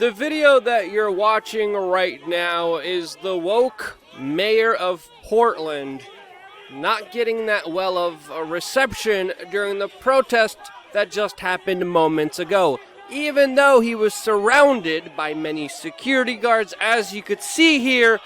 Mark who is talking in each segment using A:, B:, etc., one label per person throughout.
A: The video that you're watching right now is the woke mayor of Portland not getting that well of a reception during the protest that just happened moments ago. Even though he was surrounded by many security guards, as you could see here,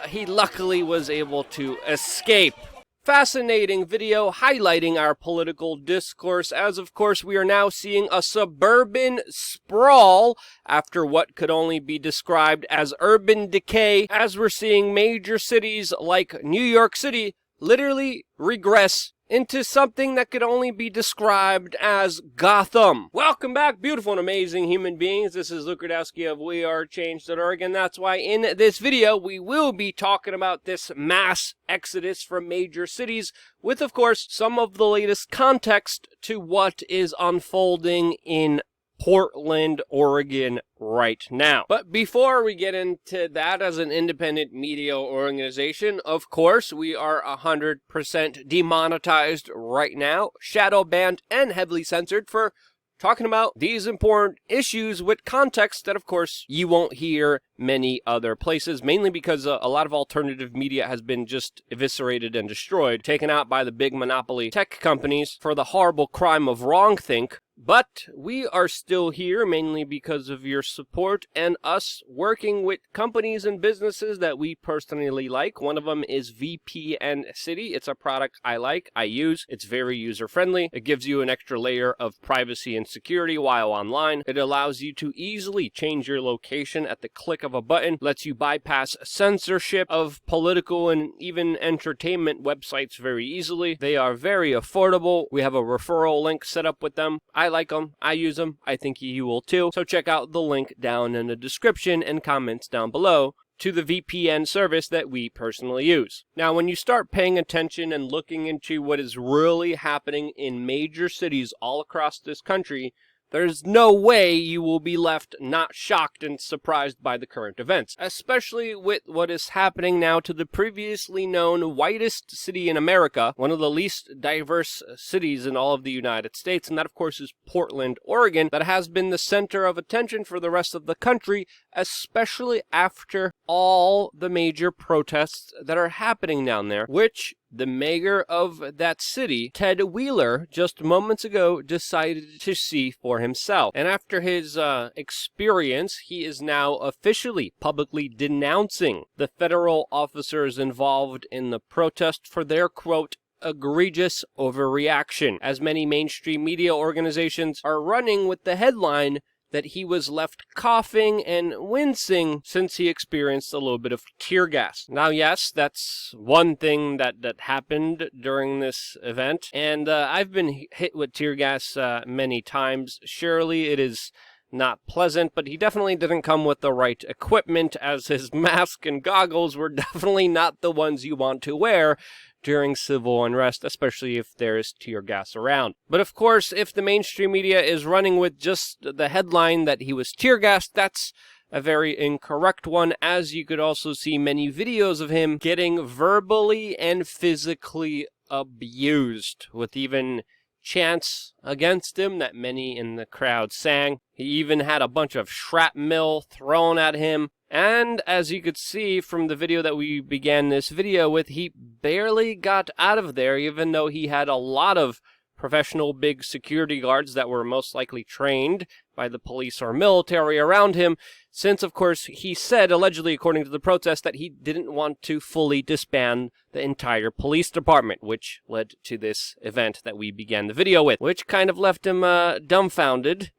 A: he luckily was able to escape. Fascinating video highlighting our political discourse, as of course we are now seeing a suburban sprawl after what could only be described as urban decay, as we're seeing major cities like New York City literally regress into something that could only be described as Gotham. Welcome back, beautiful and amazing human beings. This is Luke Rudowski of WeAreChange.org, and that's why in this video we will be talking about this mass exodus from major cities with, of course, some of the latest context to what is unfolding in Portland, Oregon right now. But before we get into that, as an independent media organization, of course, we are 100% demonetized right now, shadow banned, and heavily censored for talking about these important issues with context that, of course, you won't hear many other places, mainly because a lot of alternative media has been just eviscerated and destroyed, taken out by the big monopoly tech companies for the horrible crime of wrongthink. But we are still here, mainly because of your support and us working with companies and businesses that we personally like. One of them is VPN City. It's a product I like, I use. It's very user-friendly. It gives you an extra layer of privacy and security while online. It allows you to easily change your location at the click of a button, lets you bypass censorship of political and even entertainment websites very easily. They are very affordable. We have a referral link set up with them. I like them, I use them, I think you will too. So check out the link down in the description and comments down below to the VPN service that we personally use. Now, when you start paying attention and looking into what is really happening in major cities all across this country, there's no way you will be left not shocked and surprised by the current events, especially with what is happening now to the previously known whitest city in America, one of the least diverse cities in all of the United States, and that, of course, is Portland, Oregon, that has been the center of attention for the rest of the country, especially after all the major protests that are happening down there, which the mayor of that city, Ted Wheeler, just moments ago decided to see for himself. And after his experience, he is now officially publicly denouncing the federal officers involved in the protest for their, quote, egregious overreaction, as many mainstream media organizations are running with the headline that he was left coughing and wincing since he experienced a little bit of tear gas. Now, yes, that's one thing that happened during this event, and I've been hit with tear gas many times. Surely it is not pleasant, but he definitely didn't come with the right equipment, as his mask and goggles were definitely not the ones you want to wear during civil unrest, especially if there's tear gas around. But of course, if the mainstream media is running with just the headline that he was tear gassed, that's a very incorrect one, as you could also see many videos of him getting verbally and physically abused, with even chants against him that many in the crowd sang. He even had a bunch of shrapnel thrown at him. And as you could see from the video that we began this video with, he barely got out of there, even though he had a lot of professional big security guards that were most likely trained by the police or military around him, since, of course, he said, allegedly according to the protest, that he didn't want to fully disband the entire police department, which led to this event that we began the video with, which kind of left him dumbfounded.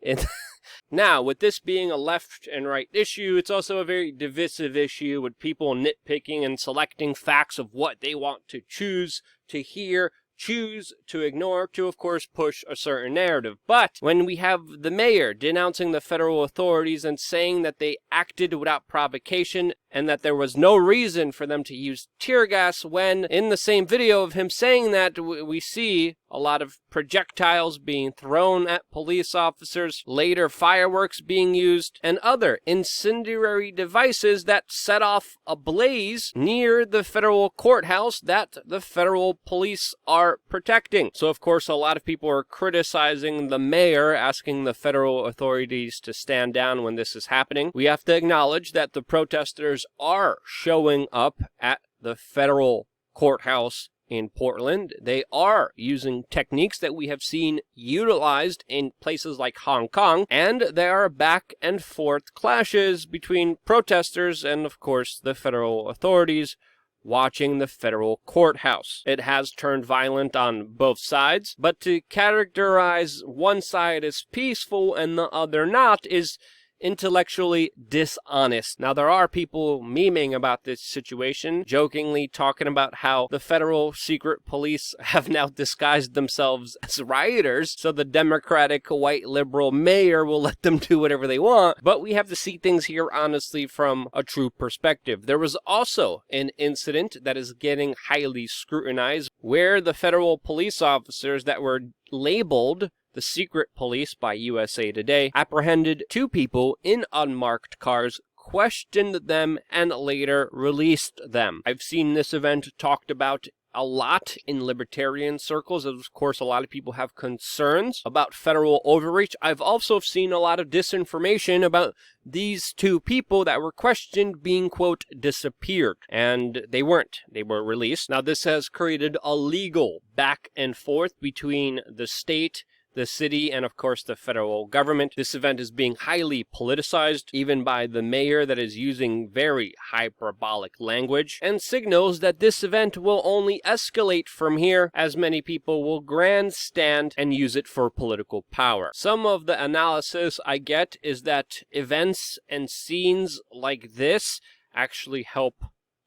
A: Now, with this being a left and right issue, it's also a very divisive issue with people nitpicking and selecting facts of what they want to choose to hear, choose to ignore, to, of course, push a certain narrative. But when we have the mayor denouncing the federal authorities and saying that they acted without provocation, and that there was no reason for them to use tear gas, when in the same video of him saying that, we see a lot of projectiles being thrown at police officers, later fireworks being used, and other incendiary devices that set off a blaze near the federal courthouse that the federal police are protecting. So of course a lot of people are criticizing the mayor, asking the federal authorities to stand down when this is happening. We have to acknowledge that the protesters are showing up at the federal courthouse in Portland. They are using techniques that we have seen utilized in places like Hong Kong, and there are back and forth clashes between protesters and, of course, the federal authorities watching the federal courthouse. It has turned violent on both sides, but to characterize one side as peaceful and the other not is intellectually dishonest. Now, there are people memeing about this situation, jokingly talking about how the federal secret police have now disguised themselves as rioters, so the Democratic white liberal mayor will let them do whatever they want. But we have to see things here honestly from a true perspective. There was also an incident that is getting highly scrutinized where the federal police officers that were labeled the secret police by USA Today apprehended two people in unmarked cars, questioned them, and later released them. I've seen this event talked about a lot in libertarian circles. Of course, a lot of people have concerns about federal overreach. I've also seen a lot of disinformation about these two people that were questioned being, quote, disappeared. And they weren't. They were released. Now, this has created a legal back and forth between the state, the city, and of course the federal government. This event is being highly politicized, even by the mayor that is using very hyperbolic language, and signals that this event will only escalate from here, as many people will grandstand and use it for political power. Some of the analysis I get is that events and scenes like this actually help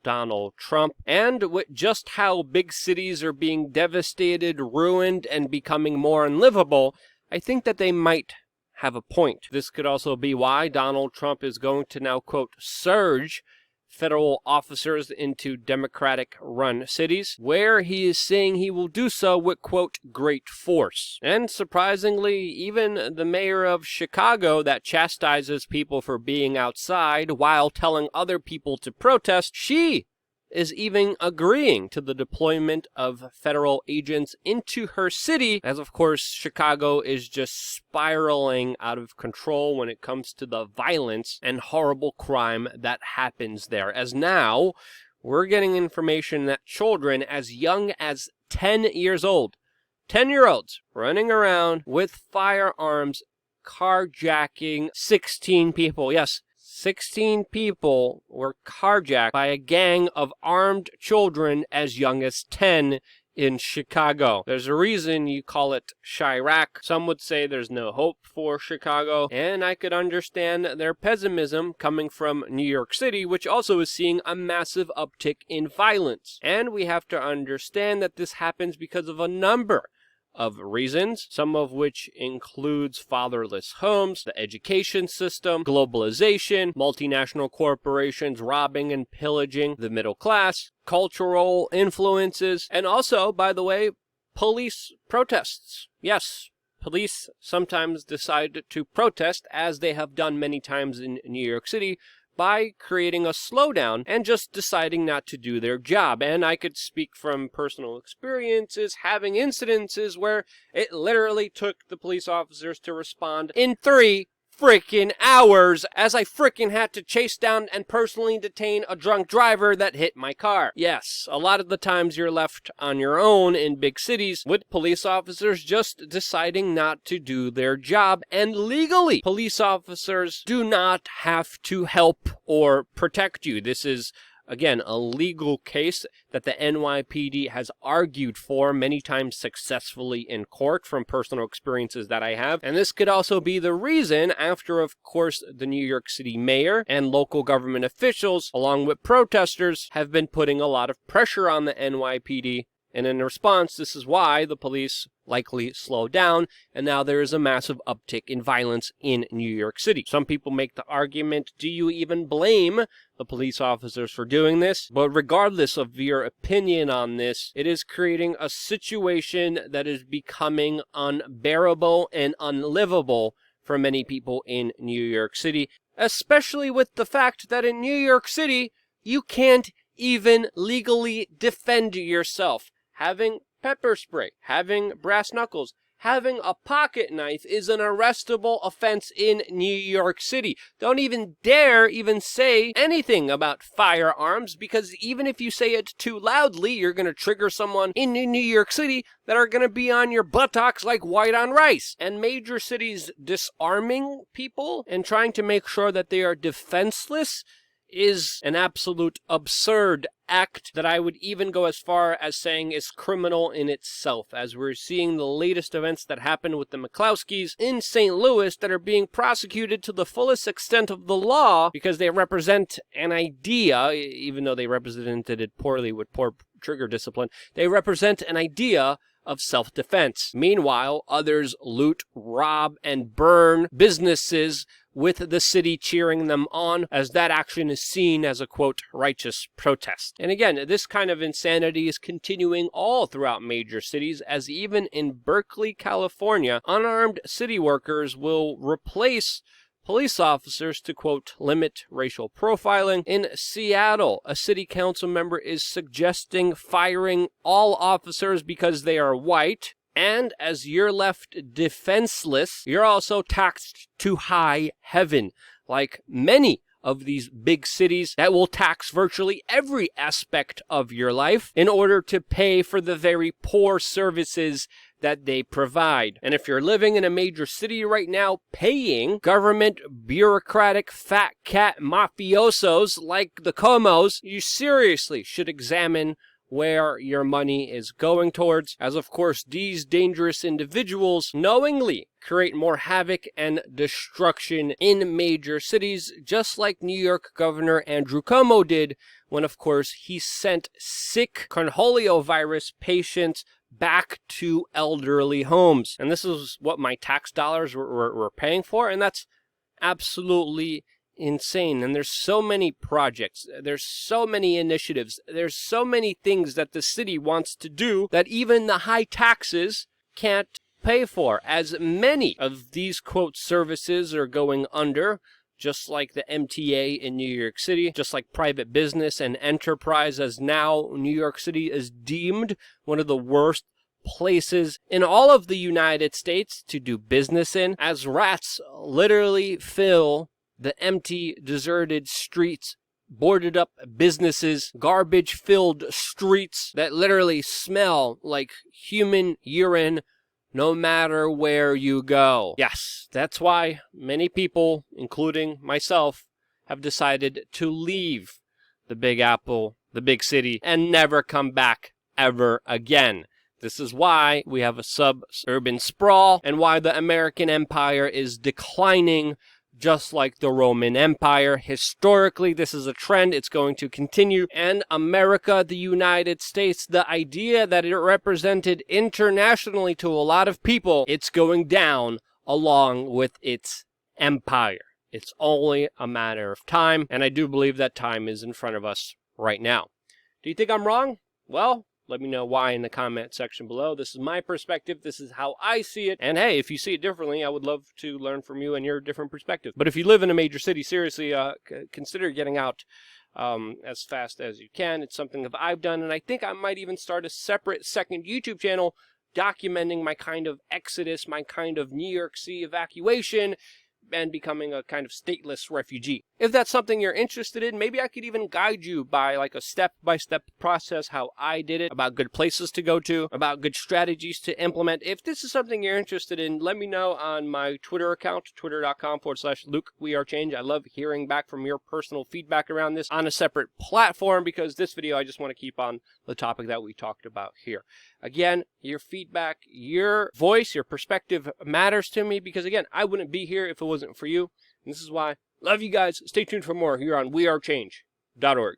A: Donald Trump, and with just how big cities are being devastated, ruined, and becoming more unlivable, I think that they might have a point. This could also be why Donald Trump is going to now, quote, surge federal officers into Democratic-run cities, where he is saying he will do so with, quote, great force. And surprisingly, even the mayor of Chicago that chastises people for being outside while telling other people to protest, she is even agreeing to the deployment of federal agents into her city, as of course Chicago is just spiraling out of control when it comes to the violence and horrible crime that happens there. As now, we're getting information that children as young as 10 years old, 10-year-olds running around with firearms, carjacking 16 people. Yes, 16 people were carjacked by a gang of armed children as young as 10 in Chicago. There's a reason you call it Chirac. Some would say there's no hope for Chicago, and I could understand their pessimism coming from New York City, which also is seeing a massive uptick in violence. And we have to understand that this happens because of a number of reasons, some of which includes fatherless homes, the education system, globalization, multinational corporations robbing and pillaging the middle class, cultural influences, and also, by the way, police protests. Yes, police sometimes decide to protest, as they have done many times in New York City, by creating a slowdown and just deciding not to do their job. And I could speak from personal experiences, having incidences where it literally took the police officers to respond in 3 freaking hours, as I freaking had to chase down and personally detain a drunk driver that hit my car. Yes, a lot of the times you're left on your own in big cities with police officers just deciding not to do their job, and legally, police officers do not have to help or protect you. This is, again, a legal case that the NYPD has argued for many times successfully in court from personal experiences that I have. And this could also be the reason after, of course, the New York City mayor and local government officials, along with protesters, have been putting a lot of pressure on the NYPD. And in response, this is why the police likely slow down, and now there is a massive uptick in violence in New York City. Some people make the argument, do you even blame the police officers for doing this? But regardless of your opinion on this, it is creating a situation that is becoming unbearable and unlivable for many people in New York City, especially with the fact that in New York City, you can't even legally defend yourself. Having pepper spray, having brass knuckles, having a pocket knife is an arrestable offense in New York City. Don't even dare even say anything about firearms, because even if you say it too loudly, you're going to trigger someone in New York City that are going to be on your buttocks like white on rice. And major cities disarming people and trying to make sure that they are defenseless is an absolute absurd act that I would even go as far as saying is criminal in itself, as we're seeing the latest events that happened with the McCloskeys in St. Louis that are being prosecuted to the fullest extent of the law because they represent an idea, even though they represented it poorly with poor trigger discipline. They represent an idea of self-defense. Meanwhile, others loot, rob, and burn businesses with the city cheering them on, as that action is seen as a, quote, righteous protest. And again, this kind of insanity is continuing all throughout major cities, as even in Berkeley, California, unarmed city workers will replace police officers to, quote, limit racial profiling. In Seattle, a city council member is suggesting firing all officers because they are white. And as you're left defenseless, you're also taxed to high heaven, like many of these big cities that will tax virtually every aspect of your life in order to pay for the very poor services that they provide. And if you're living in a major city right now, paying government bureaucratic fat cat mafiosos like the Comos, you seriously should examine where your money is going towards, as of course these dangerous individuals knowingly create more havoc and destruction in major cities, just like New York Governor Andrew Cuomo did when, of course, he sent sick cornholio virus patients back to elderly homes. And this is what my tax dollars were paying for, and that's absolutely insane. And there's so many projects, there's so many initiatives, there's so many things that the city wants to do that even the high taxes can't pay for, as many of these, quote, services are going under, just like the MTA in New York City, just like private business and enterprise, as now New York City is deemed one of the worst places in all of the United States to do business in, as rats literally fill the empty, deserted streets, boarded up businesses, garbage-filled streets that literally smell like human urine no matter where you go. Yes, that's why many people, including myself, have decided to leave the Big Apple, the big city, and never come back ever again. This is why we have a suburban sprawl and why the American empire is declining, just like the Roman Empire. Historically, this is a trend. It's going to continue. And America, the United States, the idea that it represented internationally to a lot of people, it's going down along with its empire. It's only a matter of time, and I do believe that time is in front of us right now. Do you think I'm wrong? Well, let me know why in the comment section below. This is my perspective. This is how I see it. And hey, if you see it differently, I would love to learn from you and your different perspective. But if you live in a major city, seriously, consider getting out as fast as you can. It's something that I've done, and I think I might even start a separate second YouTube channel documenting my kind of exodus, my kind of New York City evacuation, and becoming a kind of stateless refugee. If that's something you're interested in, maybe I could even guide you by like a step-by-step process how I did it, about good places to go to, about good strategies to implement. If this is something you're interested in, let me know on my Twitter account, twitter.com/LukeWeAreChange. I love hearing back from your personal feedback around this on a separate platform, because this video I just want to keep on the topic that we talked about here. Again, your feedback, your voice, your perspective matters to me, because again, I wouldn't be here if it wasn't for you. And this is why. Love you guys. Stay tuned for more here on WeAreChange.org.